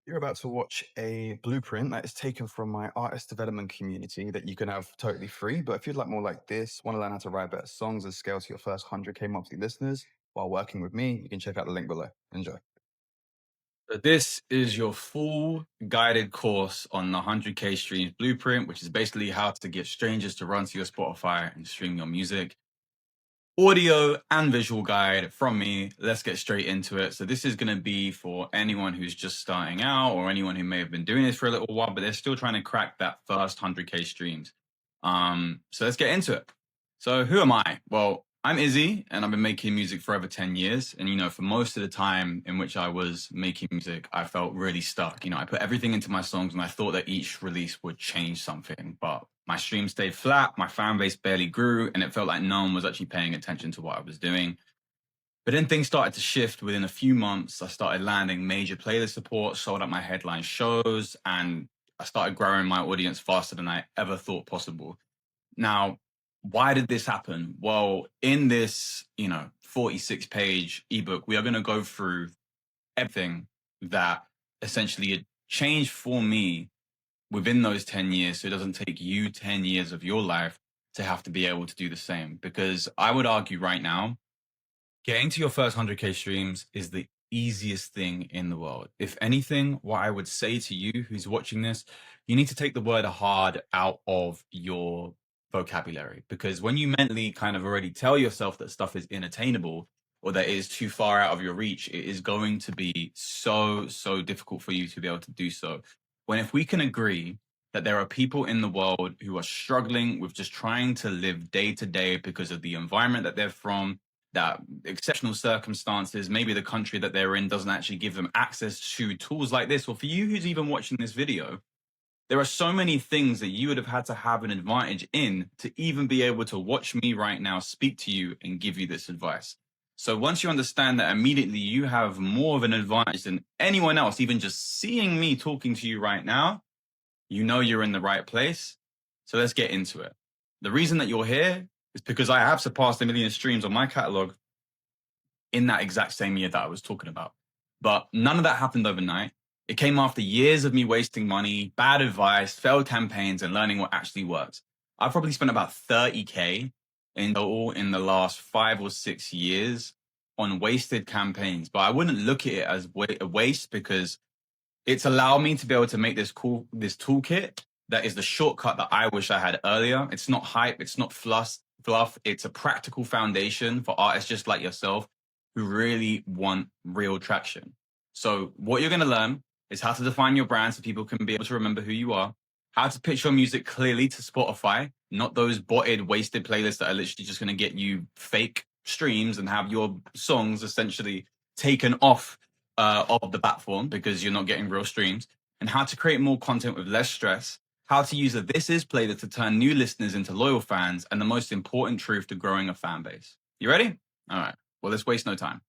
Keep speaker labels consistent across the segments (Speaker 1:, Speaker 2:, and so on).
Speaker 1: You're about to watch a blueprint that is taken from my artist development community that you can have totally free. But if you'd like more like this, want to learn how to write better songs and scale to your first 100K monthly listeners while working with me, you can check out the link below. Enjoy.
Speaker 2: So this is your full guided course on the 100K streams blueprint, which is basically how to get strangers to run to your Spotify and stream your music. Audio and visual guide from me. Let's get straight into it. So this is going to be for anyone who's just starting out or anyone who may have been doing this for a little while, but they're still trying to crack that first 100K streams. So let's get into it. So who am I? Well, I'm Izzy, and I've been making music for over 10 years. And, for most of the time in which I was making music, I felt really stuck. I put everything into my songs and I thought that each release would change something. But my stream stayed flat, my fan base barely grew, and it felt like no one was actually paying attention to what I was doing. But then things started to shift within a few months. I started landing major playlist support, sold out my headline shows, and I started growing my audience faster than I ever thought possible. Now, why did this happen? Well, in this, 46-page ebook, we are going to go through everything that essentially changed for me within those 10 years, so it doesn't take you 10 years of your life to have to be able to do the same. Because I would argue right now, getting to your first 100K streams is the easiest thing in the world. If anything, what I would say to you who's watching this, you need to take the word hard out of your vocabulary, because when you mentally kind of already tell yourself that stuff is inattainable or that it is too far out of your reach, it is going to be so difficult for you to be able to do so. When if we can agree that there are people in the world who are struggling with just trying to live day to day because of the environment that they're from, that exceptional circumstances, maybe the country that they're in doesn't actually give them access to tools like this, or for you who's even watching this video, there are so many things that you would have had to have an advantage in to even be able to watch me right now speak to you and give you this advice. So once you understand that, immediately you have more of an advantage than anyone else, even just seeing me talking to you right now, you know you're in the right place. So let's get into it. The reason that you're here is because I have surpassed 1 million streams on my catalog in that exact same year that I was talking about. But none of that happened overnight. It came after years of me wasting money, bad advice, failed campaigns, and learning what actually works. I've probably spent about 30K in total in the last 5 or 6 years on wasted campaigns. But I wouldn't look at it as a waste, because it's allowed me to be able to make this toolkit that is the shortcut that I wish I had earlier. It's not hype, it's not fluff. It's a practical foundation for artists just like yourself who really want real traction. So what you're going to learn is how to define your brand so people can be able to remember who you are, how to pitch your music clearly to Spotify, not those botted, wasted playlists that are literally just going to get you fake streams and have your songs essentially taken off of the platform because you're not getting real streams, and how to create more content with less stress, how to use a This Is playlist to turn new listeners into loyal fans, and the most important truth to growing a fan base. You ready? All right. Well, let's waste no time.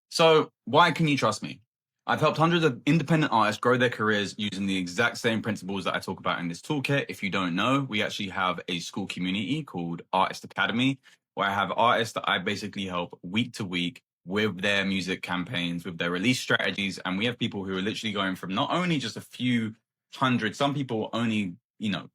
Speaker 2: So, why can you trust me? I've helped hundreds of independent artists grow their careers using the exact same principles that I talk about in this toolkit. If you don't know, we actually have a school community called Artist Academy, where I have artists that I basically help week to week with their music campaigns, with their release strategies. And we have people who are literally going from not only just a few hundred, some people only,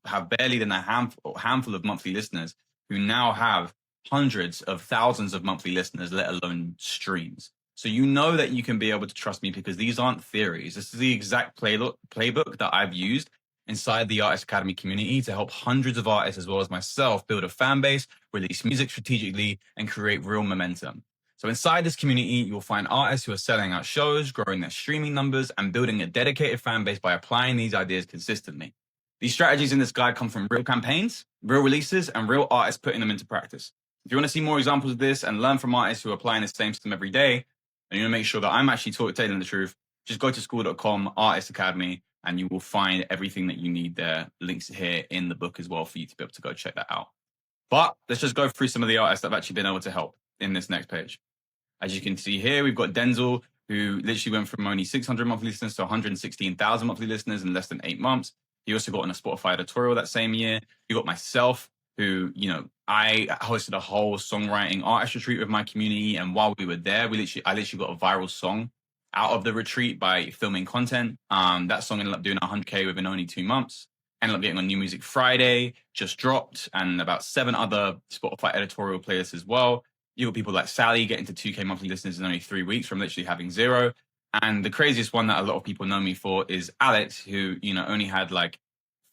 Speaker 2: have barely than a handful of monthly listeners, who now have hundreds of thousands of monthly listeners, let alone streams. So you know that you can be able to trust me because these aren't theories. This is the exact playbook that I've used inside the Artist Academy community to help hundreds of artists as well as myself build a fan base, release music strategically, and create real momentum. So inside this community, you'll find artists who are selling out shows, growing their streaming numbers, and building a dedicated fan base by applying these ideas consistently. These strategies in this guide come from real campaigns, real releases, and real artists putting them into practice. If you want to see more examples of this and learn from artists who are applying the same system every day, and you want to make sure that I'm actually telling the truth, just go to school.com, Artist Academy, and you will find everything that you need there. Links here in the book as well for you to be able to go check that out. But let's just go through some of the artists that have actually been able to help in this next page. As you can see here, we've got Denzel, who literally went from only 600 monthly listeners to 116,000 monthly listeners in less than 8 months. He also got on a Spotify editorial that same year. You got myself, who, I hosted a whole songwriting artist retreat with my community. And while we were there, I literally got a viral song out of the retreat by filming content. That song ended up doing 100K within only 2 months. Ended up getting on New Music Friday, just dropped, and about 7 other Spotify editorial playlists as well. You got people like Sally getting to 2K monthly listeners in only 3 weeks from literally having 0. And the craziest one that a lot of people know me for is Alex, who, only had like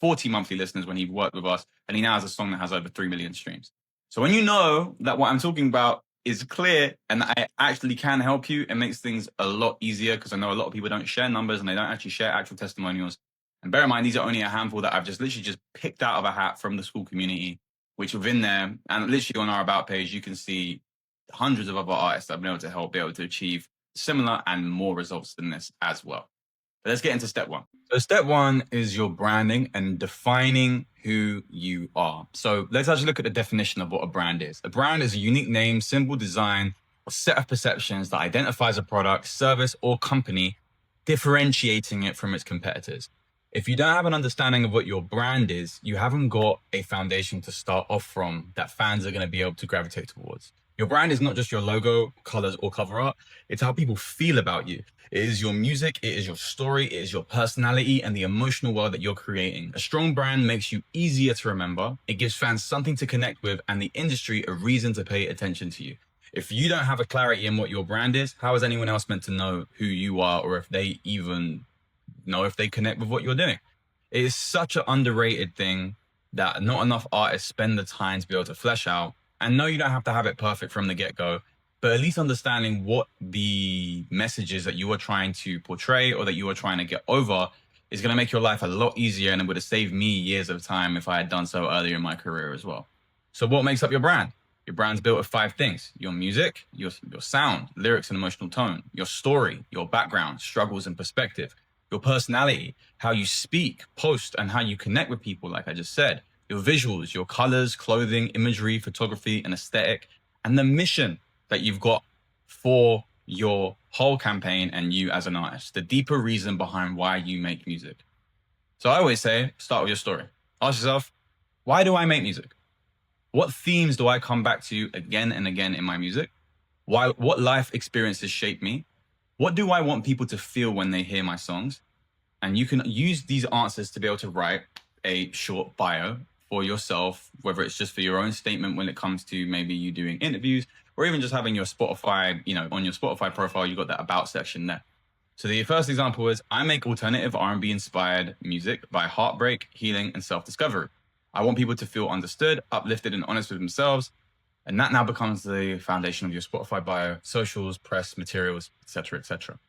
Speaker 2: 40 monthly listeners when he worked with us, and he now has a song that has over 3 million streams. So when you know that what I'm talking about is clear and that I actually can help you, it makes things a lot easier, because I know a lot of people don't share numbers and they don't actually share actual testimonials. And bear in mind, these are only a handful that I've just literally picked out of a hat from the school community, which within there, and literally on our About page, you can see hundreds of other artists that I've been able to help be able to achieve similar and more results than this as well. But let's get into step 1. So step 1 is your branding and defining who you are. So let's actually look at the definition of what a brand is. A brand is a unique name, symbol, design, or set of perceptions that identifies a product, service, or company, differentiating it from its competitors. If you don't have an understanding of what your brand is, you haven't got a foundation to start off from that fans are going to be able to gravitate towards. Your brand is not just your logo, colors, or cover art. It's how people feel about you. It is your music, it is your story, it is your personality, and the emotional world that you're creating. A strong brand makes you easier to remember. It gives fans something to connect with, and the industry a reason to pay attention to you. If you don't have a clarity in what your brand is, how is anyone else meant to know who you are, or if they even know if they connect with what you're doing? It is such an underrated thing that not enough artists spend the time to be able to flesh out. And no, you don't have to have it perfect from the get-go, but at least understanding what the messages that you are trying to portray or that you are trying to get over is going to make your life a lot easier, and it would have saved me years of time if I had done so earlier in my career as well. So what makes up your brand? Your brand's built of 5 things: your music, your sound, lyrics and emotional tone, your story, your background, struggles and perspective, your personality, how you speak, post, and how you connect with people, like I just said, your visuals, your colors, clothing, imagery, photography, and aesthetic, and the mission that you've got for your whole campaign and you as an artist, the deeper reason behind why you make music. So I always say, start with your story. Ask yourself, why do I make music? What themes do I come back to again and again in my music? What life experiences shape me? What do I want people to feel when they hear my songs? And you can use these answers to be able to write a short bio for yourself, whether it's just for your own statement when it comes to maybe you doing interviews, or even just having your Spotify, on your Spotify profile, you got that about section there. So the first example is, I make alternative R&B inspired music by heartbreak, healing, and self-discovery. I want people to feel understood, uplifted, and honest with themselves. And that now becomes the foundation of your Spotify bio, socials, press, materials, etc., etc.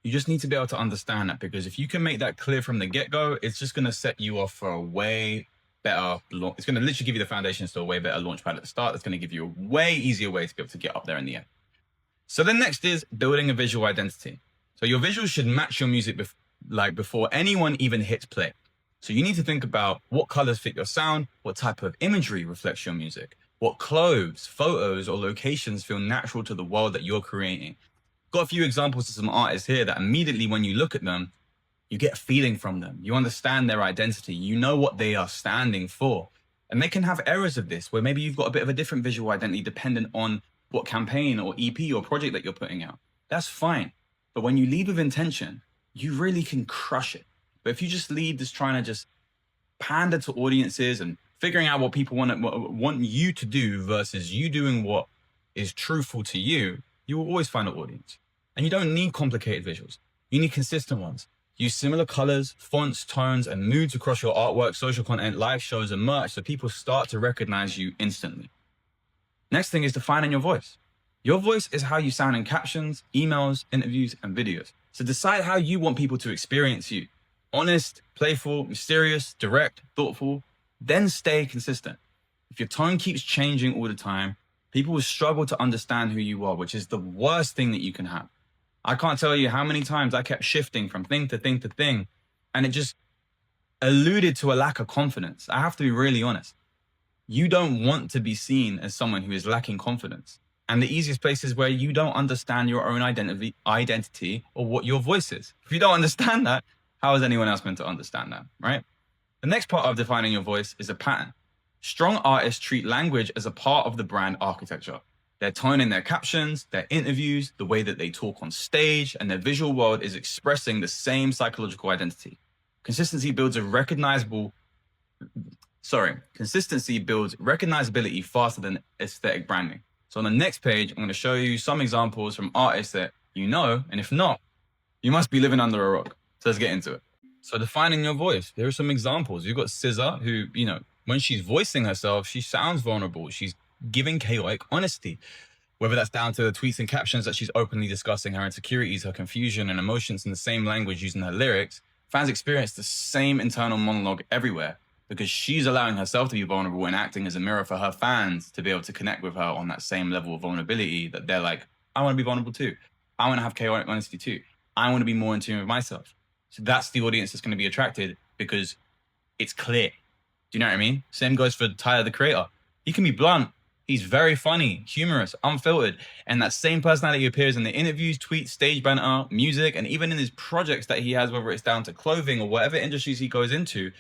Speaker 2: You just need to be able to understand that, because if you can make that clear from the get-go, it's just going to set you off for a way better, it's going to literally give you the foundations to a way better launch pad at the start. That's going to give you a way easier way to be able to get up there in the end. So then next is building a visual identity. So your visuals should match your music before anyone even hits play. So you need to think about what colors fit your sound, what type of imagery reflects your music, what clothes, photos, or locations feel natural to the world that you're creating. Got a few examples of some artists here that immediately when you look at them, you get a feeling from them. You understand their identity. You know what they are standing for. And they can have errors of this, where maybe you've got a bit of a different visual identity dependent on what campaign or EP or project that you're putting out. That's fine. But when you lead with intention, you really can crush it. But if you just lead just trying to just pander to audiences and figuring out what people want you to do versus you doing what is truthful to you, you will always find an audience. And you don't need complicated visuals. You need consistent ones. Use similar colors, fonts, tones, and moods across your artwork, social content, live shows, and merch so people start to recognize you instantly. Next thing is defining your voice. Your voice is how you sound in captions, emails, interviews, and videos. So decide how you want people to experience you. Honest, playful, mysterious, direct, thoughtful, then stay consistent. If your tone keeps changing all the time, people will struggle to understand who you are, which is the worst thing that you can have. I can't tell you how many times I kept shifting from thing to thing to thing, and it just alluded to a lack of confidence. I have to be really honest. You don't want to be seen as someone who is lacking confidence. And the easiest place is where you don't understand your own identity or what your voice is. If you don't understand that, how is anyone else meant to understand that, right? The next part of defining your voice is a pattern. Strong artists treat language as a part of the brand architecture. Their tone in their captions, their interviews, the way that they talk on stage, and their visual world is expressing the same psychological identity. Consistency builds recognizability faster than aesthetic branding. So on the next page, I'm going to show you some examples from artists that you know, and if not, you must be living under a rock. So let's get into it. So defining your voice. Here are some examples. You've got SZA, who, when she's voicing herself, she sounds vulnerable. She's giving chaotic honesty. Whether that's down to the tweets and captions that she's openly discussing her insecurities, her confusion, and emotions in the same language using her lyrics, fans experience the same internal monologue everywhere because she's allowing herself to be vulnerable and acting as a mirror for her fans to be able to connect with her on that same level of vulnerability that they're like, I want to be vulnerable too. I want to have chaotic honesty too. I want to be more in tune with myself. So that's the audience that's going to be attracted because it's clear. Do you know what I mean? Same goes for Tyler, the Creator. He can be blunt. He's very funny, humorous, unfiltered. And that same personality appears in the interviews, tweets, stage banter, music, and even in his projects that he has, whether it's down to clothing or whatever industries he goes into,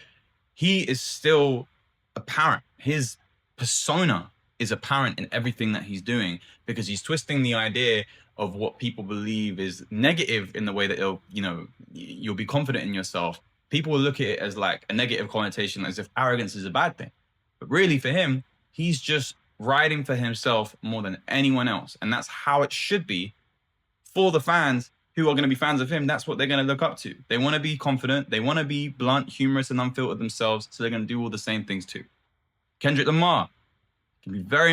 Speaker 2: he is still apparent. His persona is apparent in everything that he's doing because he's twisting the idea of what people believe is negative in the way that you'll be confident in yourself. People will look at it as like a negative connotation, as if arrogance is a bad thing. But really for him, he's just writing for himself more than anyone else. And that's how it should be for the fans who are going to be fans of him. That's what they're going to look up to. They want to be confident. They want to be blunt, humorous, and unfiltered themselves. So they're going to do all the same things too. Kendrick Lamar can be very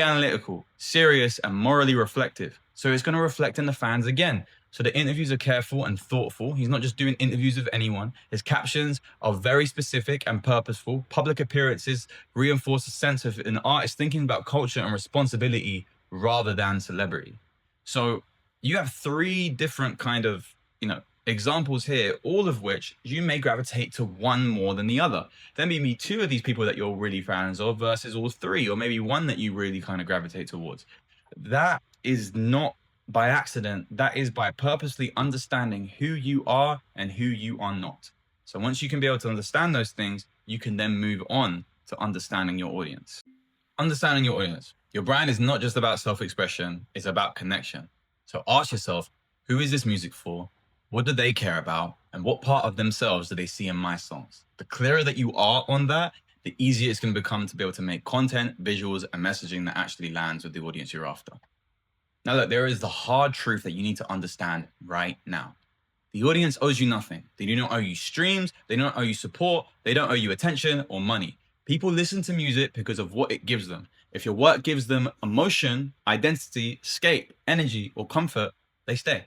Speaker 2: analytical, serious, and morally reflective. So it's going to reflect in the fans again. So the interviews are careful and thoughtful. He's not just doing interviews with anyone. His captions are very specific and purposeful. Public appearances reinforce a sense of an artist thinking about culture and responsibility rather than celebrity. So you have three different kind of, examples here, all of which you may gravitate to one more than the other. There may be two of these people that you're really fans of versus all three, or maybe one that you really kind of gravitate towards. That is not by accident. That is by purposely understanding who you are and who you are not. So once you can be able to understand those things, you can then move on to understanding your audience. Understanding your audience. Your brand is not just about self-expression, it's about connection. So ask yourself, who is this music for? What do they care about? And what part of themselves do they see in my songs? The clearer that you are on that, the easier it's going to become to be able to make content, visuals, and messaging that actually lands with the audience you're after. Now, look, there is the hard truth that you need to understand right now. The audience owes you nothing. They do not owe you streams. They don't owe you support. They don't owe you attention or money. People listen to music because of what it gives them. If your work gives them emotion, identity, escape, energy, or comfort, they stay.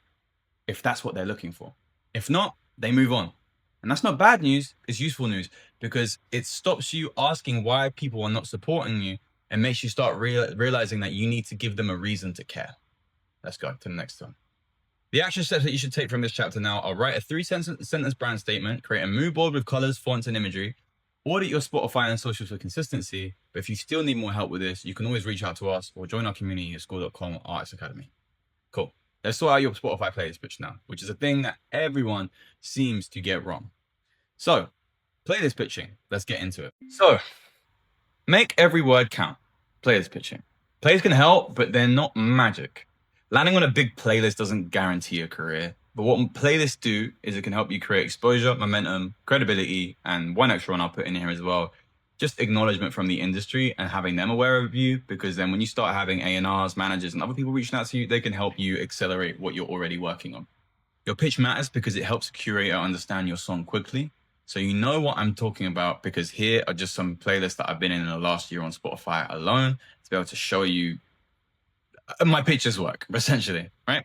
Speaker 2: If that's what they're looking for. If not, they move on. And that's not bad news, it's useful news because it stops you asking why people are not supporting you and makes you start realizing that you need to give them a reason to care. Let's go to the next one. The action steps that you should take from this chapter now are write a 3-sentence brand statement, create a mood board with colors, fonts, and imagery, audit your Spotify and socials for consistency. But if you still need more help with this, you can always reach out to us or join our community at school.com Artist Academy. Cool. Let's sort out your Spotify playlist pitch now, which is a thing that everyone seems to get wrong. So, playlist pitching. Let's get into it. So, make every word count. Playlist pitching. Plays can help, but they're not magic. Landing on a big playlist doesn't guarantee a career, but what playlists do is it can help you create exposure, momentum, credibility, and one extra one I'll put in here as well, just acknowledgement from the industry and having them aware of you, because then when you start having A&Rs, managers, and other people reaching out to you, they can help you accelerate what you're already working on. Your pitch matters because it helps a curator understand your song quickly. So you know what I'm talking about, because here are just some playlists that I've been in the last year on Spotify alone to be able to show you my pitches work, essentially, right?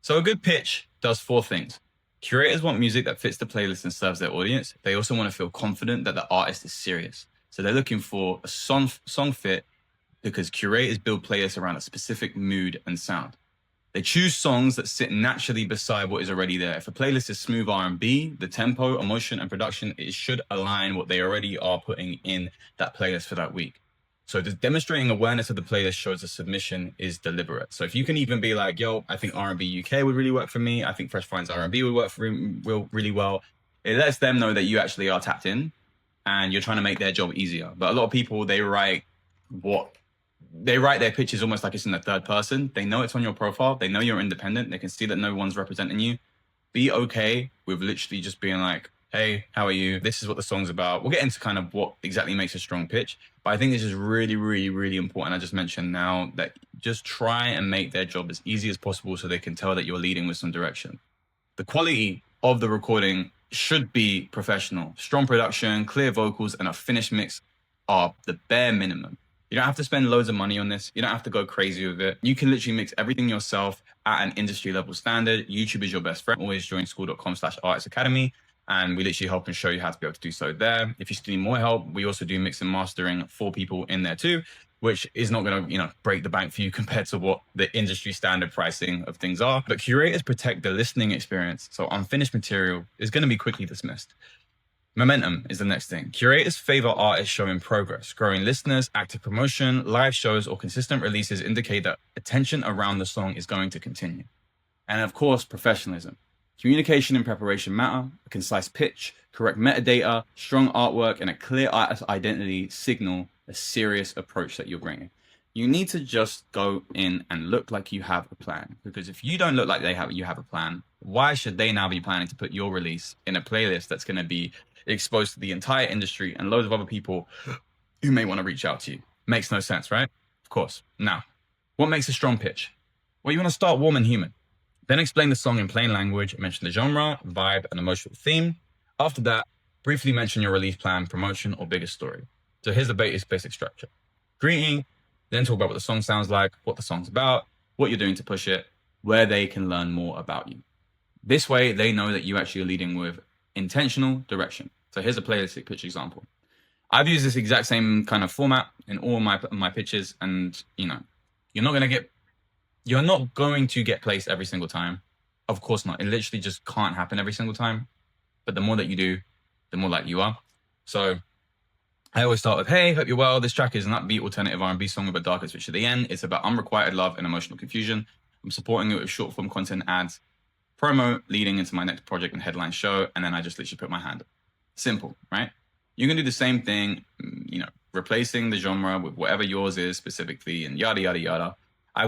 Speaker 2: So a good pitch does 4 things. Curators want music that fits the playlist and serves their audience. They also want to feel confident that the artist is serious. So they're looking for a song fit because curators build playlists around a specific mood and sound. They choose songs that sit naturally beside what is already there. If a playlist is smooth R&B, the tempo, emotion, and production, it should align what they already are putting in that playlist for that week. So just demonstrating awareness of the playlist shows the submission is deliberate. So if you can even be like, yo, I think R&B UK would really work for me. I think Fresh Prince R&B would work for me really well. It lets them know that you actually are tapped in and you're trying to make their job easier. But a lot of people, they write what they write their pitches almost like it's in the third person. They know it's on your profile. They know you're independent. They can see that no one's representing you. Be okay with literally just being like, hey, how are you? This is what the song's about. We'll get into kind of what exactly makes a strong pitch. But I think this is really, really, really important. I just mentioned now that just try and make their job as easy as possible so they can tell that you're leading with some direction. The quality of the recording should be professional. Strong production, clear vocals, and a finished mix are the bare minimum. You don't have to spend loads of money on this. You don't have to go crazy with it. You can literally mix everything yourself at an industry level standard. YouTube is your best friend. Always join school.com/artist academy. And we literally help and show you how to be able to do so there. If you still need more help, we also do mix and mastering for people in there too, which is not going to, break the bank for you compared to what the industry standard pricing of things are. But curators protect the listening experience. So unfinished material is going to be quickly dismissed. Momentum is the next thing. Curators favor artists showing progress. Growing listeners, active promotion, live shows, or consistent releases indicate that attention around the song is going to continue. And of course, professionalism. Communication and preparation matter. A concise pitch, correct metadata, strong artwork, and a clear artist identity signal a serious approach that you're bringing. You need to just go in and look like you have a plan. Because if you don't look like you have a plan, why should they now be planning to put your release in a playlist that's going to be exposed to the entire industry and loads of other people who may want to reach out to you? Makes no sense, right? Of course. Now, what makes a strong pitch? Well, you want to start warm and human. Then explain the song in plain language, mention the genre, vibe, and emotional theme. After that, briefly mention your release plan, promotion, or biggest story. So here's the basic structure. Greeting, then talk about what the song sounds like, what the song's about, what you're doing to push it, where they can learn more about you. This way, they know that you actually are leading with intentional direction. So here's a playlistic pitch example. I've used this exact same kind of format in all my pitches, and you're not going to get placed every single time. Of course not. It literally just can't happen every single time. But the more that you do, the more likely you are. So I always start with, hey, hope you're well. This track is an upbeat alternative R&B song with a darker switch at the end. It's about unrequited love and emotional confusion. I'm supporting it with short form content ads, promo leading into my next project and headline show. And then I just literally put my hand up. Simple, right? You can do the same thing, replacing the genre with whatever yours is specifically and yada, yada, yada.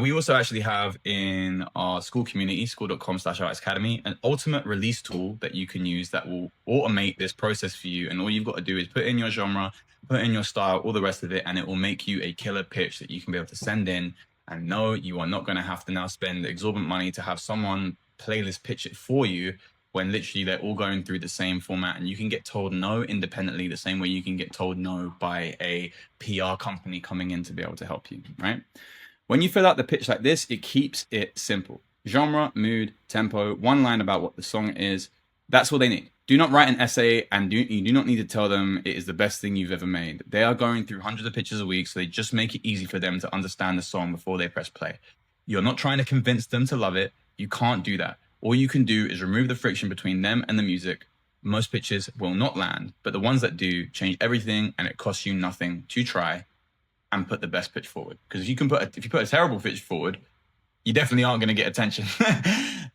Speaker 2: We also actually have in our school community, school.com/artist academy, an ultimate release tool that you can use that will automate this process for you. And all you've got to do is put in your genre, put in your style, all the rest of it, and it will make you a killer pitch that you can be able to send in. And no, you are not going to have to now spend exorbitant money to have someone playlist pitch it for you when literally they're all going through the same format. And you can get told no independently the same way you can get told no by a PR company coming in to be able to help you, right? When you fill out the pitch like this, it keeps it simple. Genre, mood, tempo, one line about what the song is. That's all they need. Do not write an essay, and you do not need to tell them it is the best thing you've ever made. They are going through hundreds of pitches a week, so they just make it easy for them to understand the song before they press play. You're not trying to convince them to love it. You can't do that. All you can do is remove the friction between them and the music. Most pitches will not land, but the ones that do change everything, and it costs you nothing to try and put the best pitch forward. Because if you put a terrible pitch forward, you definitely aren't going to get attention.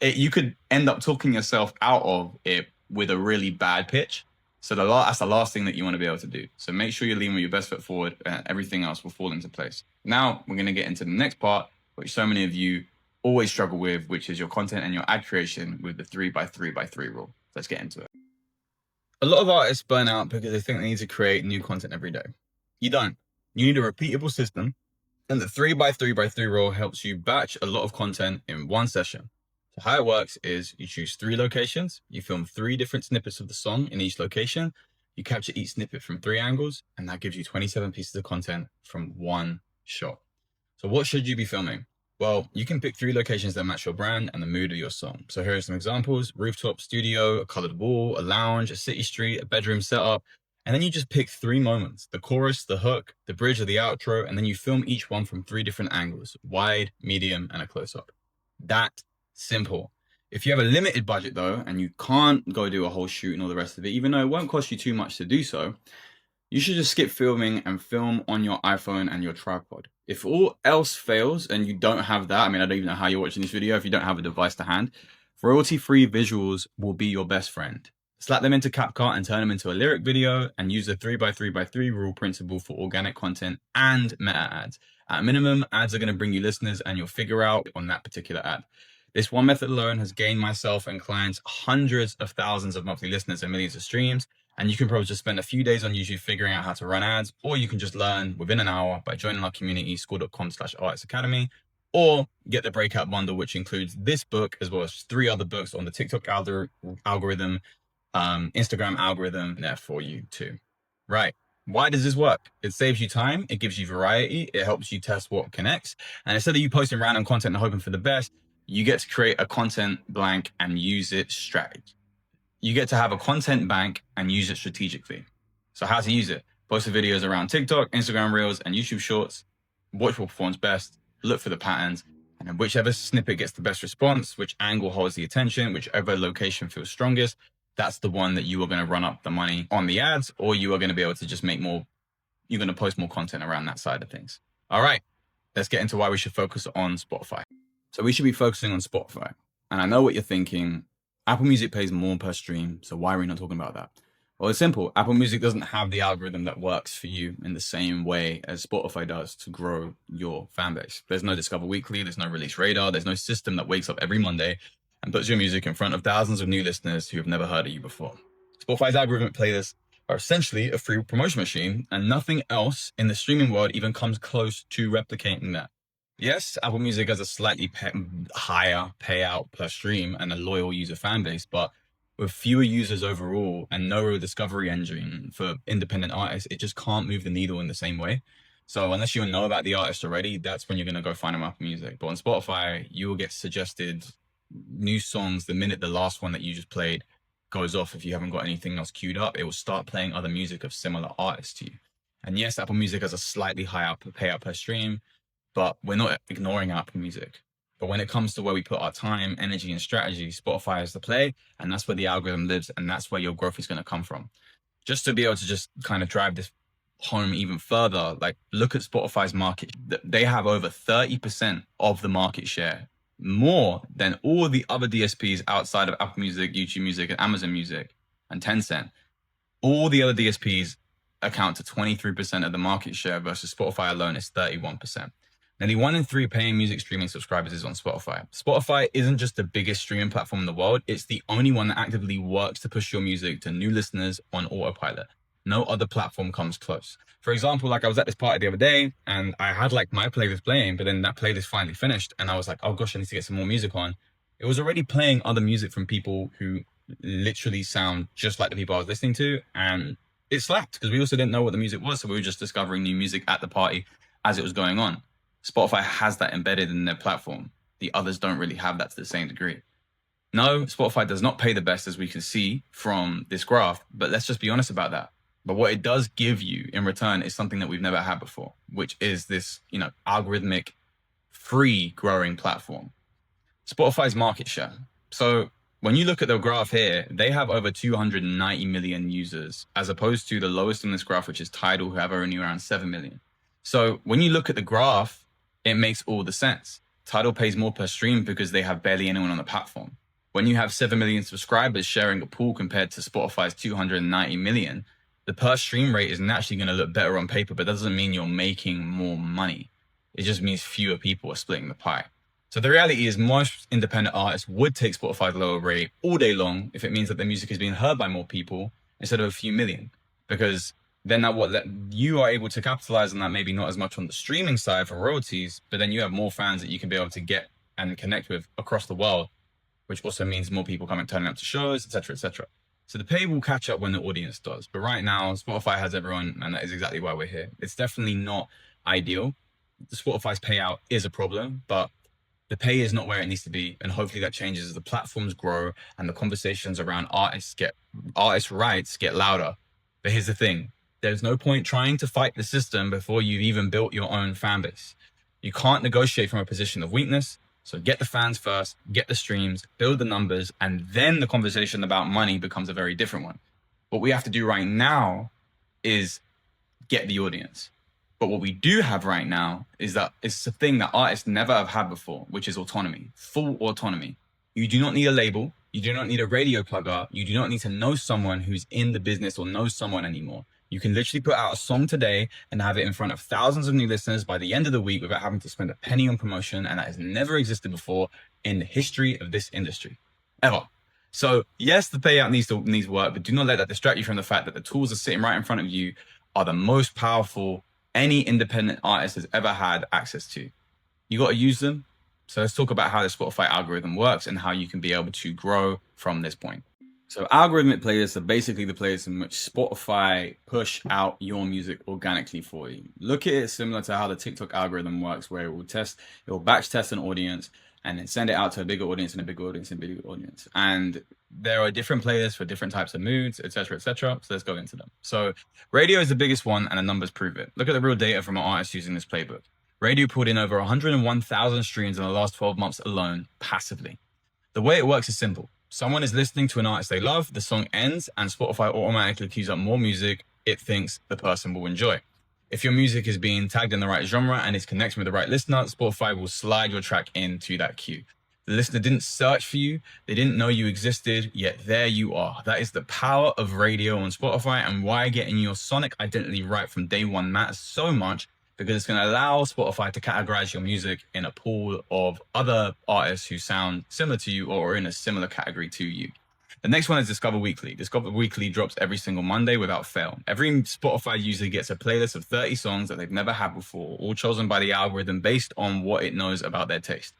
Speaker 2: You could end up talking yourself out of it with a really bad pitch. So that's the last thing that you want to be able to do. So make sure you're leading with your best foot forward, and everything else will fall into place. Now we're going to get into the next part, which so many of you always struggle with, which is your content and your ad creation with the 3x3x3 rule. Let's get into it. A lot of artists burn out because they think they need to create new content every day. You don't. You need a repeatable system, and the 3x3x3 rule helps you batch a lot of content in one session. So how it works is you choose 3 locations, you film 3 different snippets of the song in each location, you capture each snippet from 3 angles, and that gives you 27 pieces of content from one shot. So what should you be filming? Well, you can pick 3 locations that match your brand and the mood of your song. So here are some examples: rooftop, studio, a colored wall, a lounge, a city street, a bedroom setup. And then you just pick 3 moments: the chorus, the hook, the bridge, or the outro, and then you film each one from 3 different angles: wide, medium, and a close-up. That simple. If you have a limited budget though, and you can't go do a whole shoot and all the rest of it, even though it won't cost you too much to do so, you should just skip filming and film on your iPhone and your tripod. If all else fails and you don't have that, I don't even know how you're watching this video if you don't have a device to hand, royalty-free visuals will be your best friend. Slap them into CapCut and turn them into a lyric video, and use the 3x3x3 rule principle for organic content and meta ads. At minimum, ads are going to bring you listeners, and you'll figure out on that particular ad. This one method alone has gained myself and clients hundreds of thousands of monthly listeners and millions of streams. And you can probably just spend a few days on YouTube figuring out how to run ads, or you can just learn within an hour by joining our community, school.com/artistsacademy, or get the breakout bundle, which includes this book as well as 3 other books on the TikTok algorithm, Instagram algorithm there for you too. Right. Why does this work? It saves you time. It gives you variety. It helps you test what connects. And instead of you posting random content and hoping for the best, you get to create a content blank and use it strategy. You get to have a content bank and use it strategically. So how to use it? Post the videos around TikTok, Instagram Reels, and YouTube Shorts. Watch what performs best. Look for the patterns. And then whichever snippet gets the best response, which angle holds the attention, whichever location feels strongest, that's the one that you are going to run up the money on the ads, or you are going to be able to just make more, you're going to post more content around that side of things. All right, let's get into why we should focus on Spotify. So we should be focusing on Spotify. And I know what you're thinking. Apple Music pays more per stream, so why are we not talking about that? Well, it's simple. Apple Music doesn't have the algorithm that works for you in the same way as Spotify does to grow your fan base. There's no Discover Weekly, there's no Release Radar, there's no system that wakes up every Monday and puts your music in front of thousands of new listeners who have never heard of you before. Spotify's algorithmic playlists are essentially a free promotion machine, and nothing else in the streaming world even comes close to replicating that. Yes, Apple Music has a slightly higher payout per stream and a loyal user fan base, but with fewer users overall and no real discovery engine for independent artists, it just can't move the needle in the same way. So unless you know about the artist already, that's when you're going to go find them on Apple Music. But on Spotify, you will get suggested new songs the minute the last one that you just played goes off. If you haven't got anything else queued up, it will start playing other music of similar artists to you. And yes, Apple Music has a slightly higher payout per stream, but we're not ignoring Apple Music. But when it comes to where we put our time, energy, and strategy, Spotify is the play, and that's where the algorithm lives, and that's where your growth is going to come from. Just to be able to just kind of drive this home even further, like look at Spotify's market. They have over 30% of the market share, more than all the other DSPs outside of Apple Music, YouTube Music, and Amazon Music, and Tencent. All the other DSPs account to 23% of the market share versus Spotify alone is 31%. Nearly 1 in 3 paying music streaming subscribers is on Spotify. Spotify isn't just the biggest streaming platform in the world, it's the only one that actively works to push your music to new listeners on autopilot. No other platform comes close. For example, like I was at this party the other day and I had like my playlist playing, but then that playlist finally finished and I was like, oh gosh, I need to get some more music on. It was already playing other music from people who literally sound just like the people I was listening to, and it slapped because we also didn't know what the music was, so we were just discovering new music at the party as it was going on. Spotify has that embedded in their platform. The others don't really have that to the same degree. No, Spotify does not pay the best, as we can see from this graph, but let's just be honest about that. But what it does give you in return is something that we've never had before, which is this, algorithmic free growing platform. Spotify's market share. So when you look at the graph here, they have over 290 million users, as opposed to the lowest in this graph, which is Tidal, who have only around 7 million. So when you look at the graph, it makes all the sense. Tidal pays more per stream because they have barely anyone on the platform. When you have 7 million subscribers sharing a pool compared to Spotify's 290 million, the per stream rate is naturally going to look better on paper, but that doesn't mean you're making more money. It just means fewer people are splitting the pie. So the reality is most independent artists would take Spotify's lower rate all day long if it means that their music is being heard by more people instead of a few million, because then you are able to capitalize on that, maybe not as much on the streaming side for royalties, but then you have more fans that you can be able to get and connect with across the world, which also means more people turning up to shows, etc., etc. So the pay will catch up when the audience does. But right now, Spotify has everyone, and that is exactly why we're here. It's definitely not ideal. The Spotify's payout is a problem, but the pay is not where it needs to be. And hopefully that changes as the platforms grow and the conversations around artist rights get louder. But here's the thing. There's no point trying to fight the system before you've even built your own fan base. You can't negotiate from a position of weakness. So get the fans first, get the streams, build the numbers, and then the conversation about money becomes a very different one. What we have to do right now is get the audience. But what we do have right now is that it's a thing that artists never have had before, which is autonomy, full autonomy. You do not need a label. You do not need a radio plugger. You do not need to know someone who's in the business or knows someone anymore. You can literally put out a song today and have it in front of thousands of new listeners by the end of the week without having to spend a penny on promotion. And that has never existed before in the history of this industry, ever. So yes, the payout needs to work, but do not let that distract you from the fact that the tools are sitting right in front of you are the most powerful any independent artist has ever had access to. You got to use them. So let's talk about how the Spotify algorithm works and how you can be able to grow from this point. So algorithmic playlists are basically the playlists in which Spotify push out your music organically for you. Look at it similar to how the TikTok algorithm works, where it will batch test an audience and then send it out to a bigger audience and a bigger audience and a bigger audience. And there are different playlists for different types of moods, etc., etc. So let's go into them. So radio is the biggest one, and the numbers prove it. Look at the real data from an artist using this playbook. Radio pulled in over 101,000 streams in the last 12 months alone, passively. The way it works is simple. Someone is listening to an artist they love, the song ends, and Spotify automatically queues up more music it thinks the person will enjoy. If your music is being tagged in the right genre and is connecting with the right listener, Spotify will slide your track into that queue. The listener didn't search for you, they didn't know you existed, yet there you are. That is the power of radio on Spotify, and why getting your sonic identity right from day one matters so much, because it's going to allow Spotify to categorize your music in a pool of other artists who sound similar to you or are in a similar category to you. The next one is Discover Weekly. Discover Weekly drops every single Monday without fail. Every Spotify user gets a playlist of 30 songs that they've never had before, all chosen by the algorithm based on what it knows about their taste.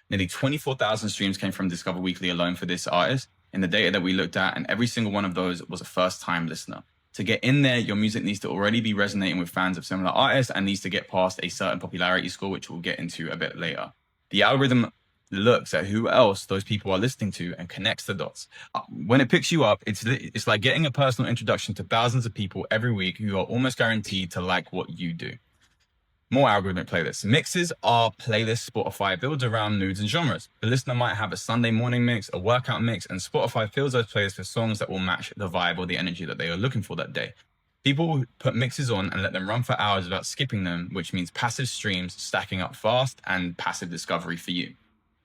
Speaker 2: Nearly 24,000 streams came from Discover Weekly alone for this artist in the data that we looked at, and every single one of those was a first-time listener. To get in there, your music needs to already be resonating with fans of similar artists and needs to get past a certain popularity score, which we'll get into a bit later. The algorithm looks at who else those people are listening to and connects the dots. When it picks you up, it's like getting a personal introduction to thousands of people every week who are almost guaranteed to like what you do. More algorithmic playlists. Mixes are playlists Spotify builds around moods and genres. The listener might have a Sunday morning mix, a workout mix, and Spotify fills those playlists with songs that will match the vibe or the energy that they are looking for that day. People put mixes on and let them run for hours without skipping them, which means passive streams stacking up fast and passive discovery for you.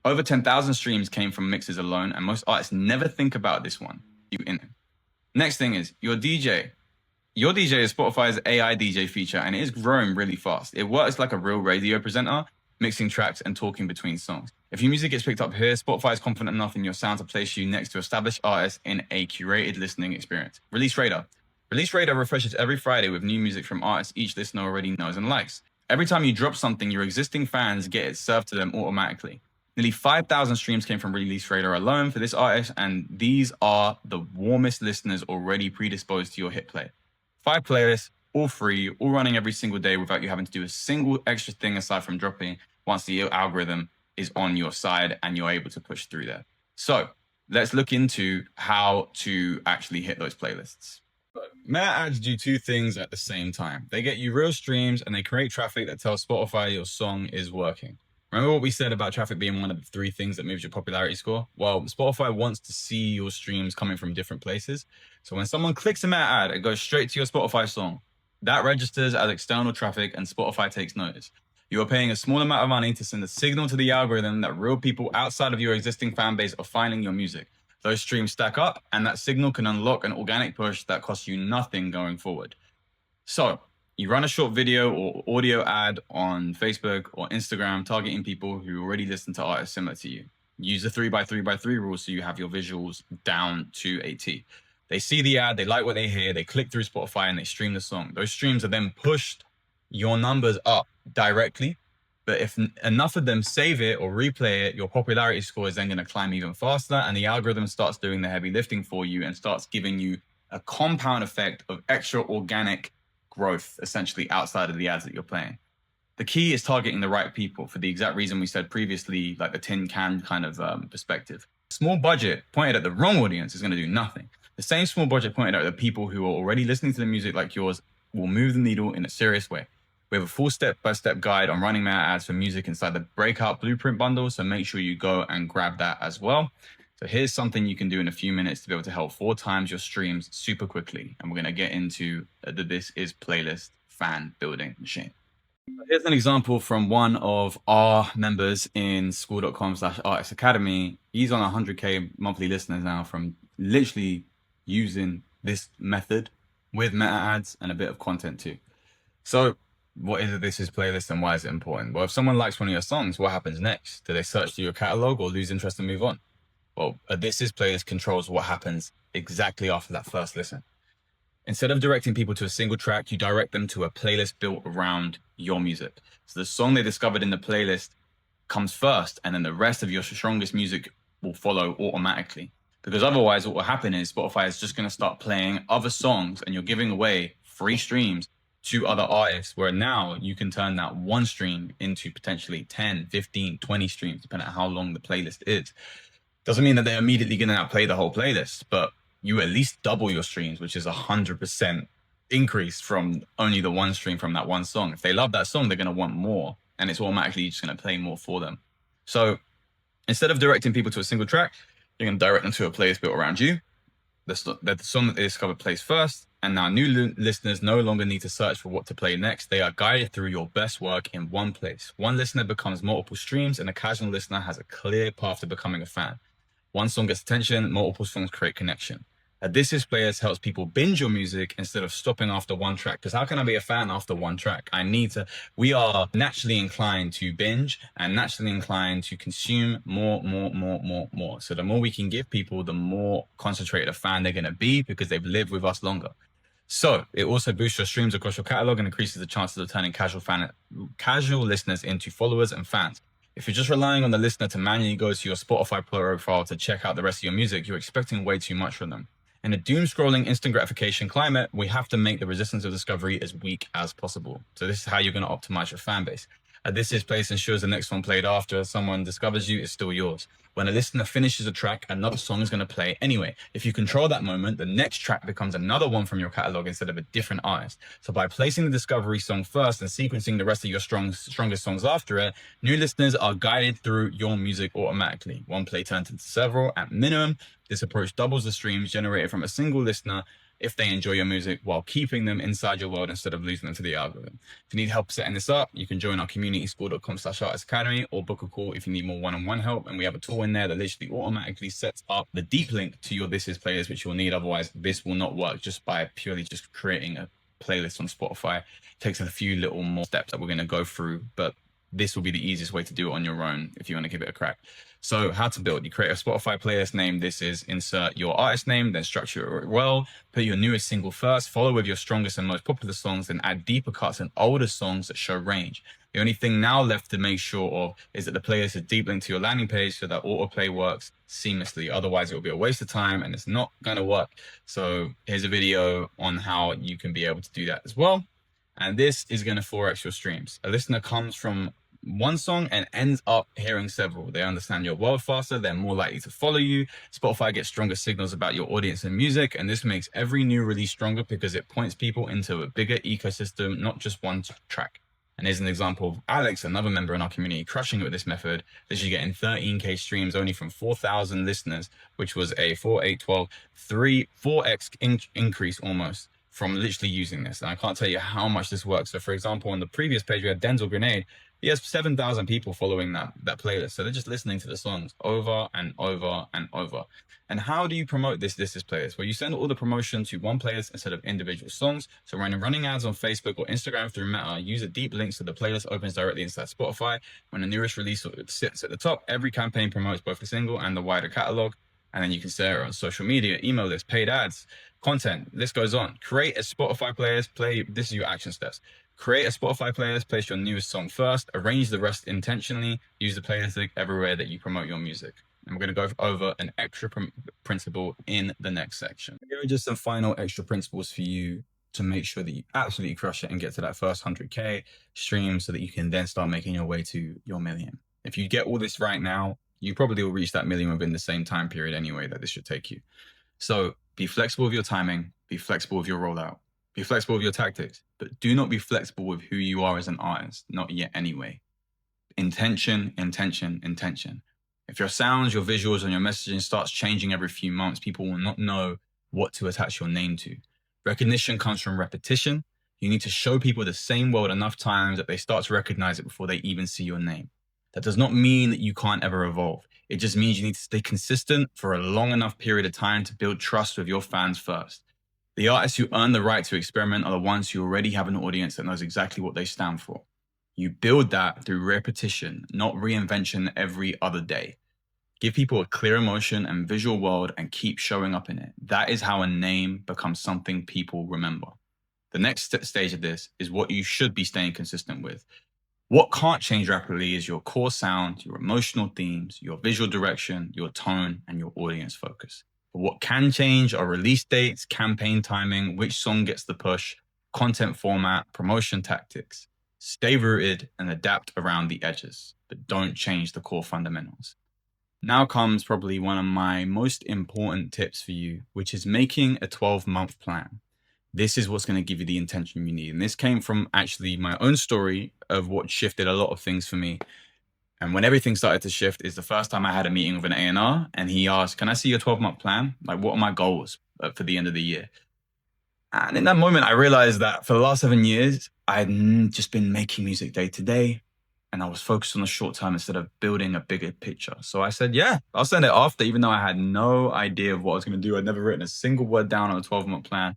Speaker 2: Over 10,000 streams came from mixes alone, and most artists never think about this one. You in it. Next thing is your DJ. Your DJ is Spotify's AI DJ feature, and it is growing really fast. It works like a real radio presenter, mixing tracks and talking between songs. If your music gets picked up here, Spotify is confident enough in your sound to place you next to established artists in a curated listening experience. Release Radar. Release Radar refreshes every Friday with new music from artists each listener already knows and likes. Every time you drop something, your existing fans get it served to them automatically. Nearly 5,000 streams came from Release Radar alone for this artist, and these are the warmest listeners already predisposed to your hit play. 5 playlists, all free, all running every single day without you having to do a single extra thing aside from dropping once the algorithm is on your side and you're able to push through there. So let's look into how to actually hit those playlists. Meta ads do 2 things at the same time. They get you real streams and they create traffic that tells Spotify your song is working. Remember what we said about traffic being one of the 3 things that moves your popularity score? Well, Spotify wants to see your streams coming from different places. So when someone clicks a Meta ad, it goes straight to your Spotify song. That registers as external traffic and Spotify takes notice. You are paying a small amount of money to send a signal to the algorithm that real people outside of your existing fan base are finding your music. Those streams stack up, and that signal can unlock an organic push that costs you nothing going forward. So you run a short video or audio ad on Facebook or Instagram targeting people who already listen to artists similar to you. Use the 3x3x3 rule so you have your visuals down to a T. They see the ad, they like what they hear, they click through Spotify and they stream the song. Those streams are then pushed your numbers up directly. But if enough of them save it or replay it, your popularity score is then going to climb even faster, and the algorithm starts doing the heavy lifting for you and starts giving you a compound effect of extra organic growth, essentially outside of the ads that you're playing. The key is targeting the right people for the exact reason we said previously, like the tin can kind of perspective. Small budget pointed at the wrong audience is going to do nothing. The same small budget pointed at the people who are already listening to the music like yours will move the needle in a serious way. We have a full step-by-step guide on running Meta ads for music inside the Breakout Blueprint bundle, so make sure you go and grab that as well. So here's something you can do in a few minutes to be able to help 4 times your streams super quickly. And we're going to get into the This Is Playlist fan building machine. Here's an example from one of our members in school.com/artist academy. He's on 100K monthly listeners now from literally using this method with meta ads and a bit of content too. So what is a This Is playlist and why is it important? Well, if someone likes one of your songs, what happens next? Do they search through your catalog or lose interest and move on? Well, a This Is playlist controls what happens exactly after that first listen. Instead of directing people to a single track, you direct them to a playlist built around your music. So the song they discovered in the playlist comes first, and then the rest of your strongest music will follow automatically. Because otherwise, what will happen is Spotify is just going to start playing other songs, and you're giving away free streams to other artists, where now you can turn that one stream into potentially 10, 15, 20 streams, depending on how long the playlist is. Doesn't mean that they're immediately going to outplay the whole playlist, but you at least double your streams, which is 100% increase from only the one stream from that one song. If they love that song, they're going to want more, and it's automatically just going to play more for them. So instead of directing people to a single track, you're going to direct them to a playlist built around you. The song that they discovered plays first, and now new listeners no longer need to search for what to play next. They are guided through your best work in one place. One listener becomes multiple streams, and a casual listener has a clear path to becoming a fan. One song gets attention, multiple songs create connection. This Is Players helps people binge your music instead of stopping after one track. Because how can I be a fan after one track? We are naturally inclined to binge and naturally inclined to consume more. So the more we can give people, the more concentrated a fan they're going to be because they've lived with us longer. So it also boosts your streams across your catalog and increases the chances of turning casual listeners into followers and fans. If you're just relying on the listener to manually go to your Spotify profile to check out the rest of your music, you're expecting way too much from them. In a doom-scrolling instant gratification climate, we have to make the resistance of discovery as weak as possible. So this is how you're going to optimize your fan base. This Is place ensures the next one played after someone discovers you is still yours. When a listener finishes a track, another song is going to play anyway. If you control that moment, the next track becomes another one from your catalog instead of a different artist. So by placing the discovery song first and sequencing the rest of your strongest songs after it, new listeners are guided through your music automatically. One play turns into several at minimum. This approach doubles the streams generated from a single listener if they enjoy your music while keeping them inside your world instead of losing them to the algorithm. If you need help setting this up, you can join our community, school.com/artist academy, or book a call if you need more one-on-one help. And we have a tool in there that literally automatically sets up the deep link to your This Is playlist, which you'll need. Otherwise, this will not work just by purely just creating a playlist on Spotify. It takes a few little more steps that we're going to go through, but this will be the easiest way to do it on your own if you want to give it a crack. So how to build: you create a Spotify playlist name. This is insert your artist name, then structure it well, put your newest single first, follow with your strongest and most popular songs, then add deeper cuts and older songs that show range. The only thing now left to make sure of is that the playlist is deep linked to your landing page so that autoplay works seamlessly. Otherwise, it will be a waste of time and it's not going to work. So here's a video on how you can be able to do that as well. And this is going to 4x your streams. A listener comes from one song and ends up hearing several. They understand your world faster. They're more likely to follow you. Spotify gets stronger signals about your audience and music. And this makes every new release stronger because it points people into a bigger ecosystem, not just one track. And here's an example of Alex, another member in our community, crushing it with this method. She's getting 13K streams only from 4,000 listeners, which was a 4, 8, 12, 4x increase almost from literally using this. And I can't tell you how much this works. So for example, on the previous page, we had Denzel Grenade. He has 7,000 people following that playlist. So they're just listening to the songs over and over and over. And how do you promote this Is playlist? Well, you send all the promotion to one playlist instead of individual songs. So when you're running ads on Facebook or Instagram through Meta, use a deep link so the playlist opens directly inside Spotify. When the newest release sits at the top, every campaign promotes both the single and the wider catalog. And then you can share it on social media, email lists, paid ads, content. This goes on. Create a Spotify playlist. This is your action steps. Create a Spotify playlist, place your newest song first, arrange the rest intentionally, use the playlist link everywhere that you promote your music. And we're going to go over an extra principle in the next section. Here are just some final extra principles for you to make sure that you absolutely crush it and get to that first 100K stream so that you can then start making your way to your million. If you get all this right now, you probably will reach that million within the same time period anyway that this should take you. So be flexible with your timing, be flexible with your rollout, be flexible with your tactics, but do not be flexible with who you are as an artist, not yet anyway. Intention, intention, intention. If your sounds, your visuals, and your messaging starts changing every few months, people will not know what to attach your name to. Recognition comes from repetition. You need to show people the same world enough times that they start to recognize it before they even see your name. That does not mean that you can't ever evolve. It just means you need to stay consistent for a long enough period of time to build trust with your fans first. The artists who earn the right to experiment are the ones who already have an audience that knows exactly what they stand for. You build that through repetition, not reinvention every other day. Give people a clear emotion and visual world and keep showing up in it. That is how a name becomes something people remember. The next stage of this is what you should be staying consistent with. What can't change rapidly is your core sound, your emotional themes, your visual direction, your tone, and your audience focus. But what can change are release dates, campaign timing, which song gets the push, content format, promotion tactics. Stay rooted and adapt around the edges, but don't change the core fundamentals. Now comes probably one of my most important tips for you, which is making a 12-month plan. This is what's going to give you the intention you need. And this came from actually my own story of what shifted a lot of things for me. And when everything started to shift is the first time I had a meeting with an A&R and he asked, can I see your 12-month plan? Like, what are my goals for the end of the year? And in that moment, I realized that for the last 7 years, I had just been making music day to day. And I was focused on the short term instead of building a bigger picture. So I said, yeah, I'll send it after, even though I had no idea of what I was going to do. I'd never written a single word down on a 12-month plan.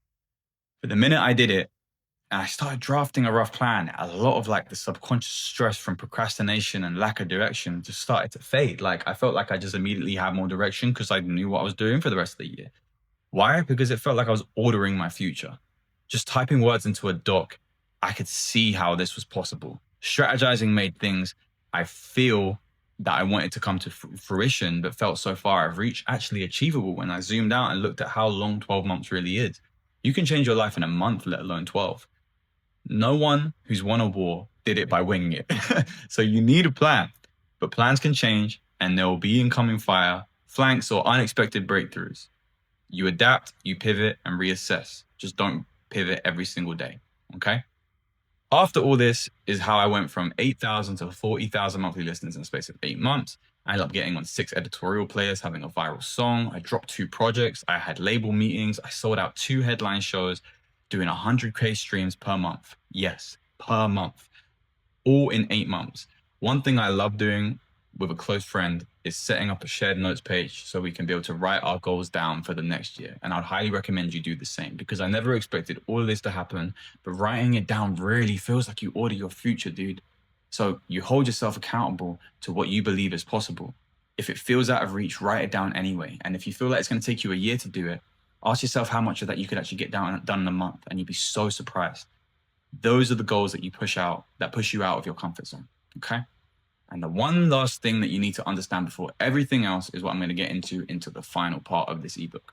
Speaker 2: But the minute I did it, and I started drafting a rough plan, a lot of like the subconscious stress from procrastination and lack of direction just started to fade. Like I felt like I just immediately had more direction because I knew what I was doing for the rest of the year. Why? Because it felt like I was ordering my future. Just typing words into a doc, I could see how this was possible. Strategizing made things I feel that I wanted to come to fruition, but felt so far out of reach, actually achievable when I zoomed out and looked at how long 12 months really is. You can change your life in a month, let alone 12. No one who's won a war did it by winging it. So you need a plan, but plans can change and there will be incoming fire, flanks, or unexpected breakthroughs. You adapt, you pivot, and reassess. Just don't pivot every single day, okay? After all this is how I went from 8,000 to 40,000 monthly listeners in the space of 8 months. I ended up getting on 6 editorial players, having a viral song. I dropped 2 projects. I had label meetings. I sold out 2 headline shows, doing 100K streams per month. Yes, per month. All in 8 months. One thing I love doing with a close friend is setting up a shared notes page so we can be able to write our goals down for the next year. And I'd highly recommend you do the same because I never expected all of this to happen, but writing it down really feels like you order your future, dude. So you hold yourself accountable to what you believe is possible. If it feels out of reach, write it down anyway. And if you feel like it's going to take you a year to do it, ask yourself how much of that you could actually get done in a month, and you'd be so surprised. Those are the goals that you push out, that push you out of your comfort zone, okay? And the one last thing that you need to understand before everything else is what I'm going to get into the final part of this ebook.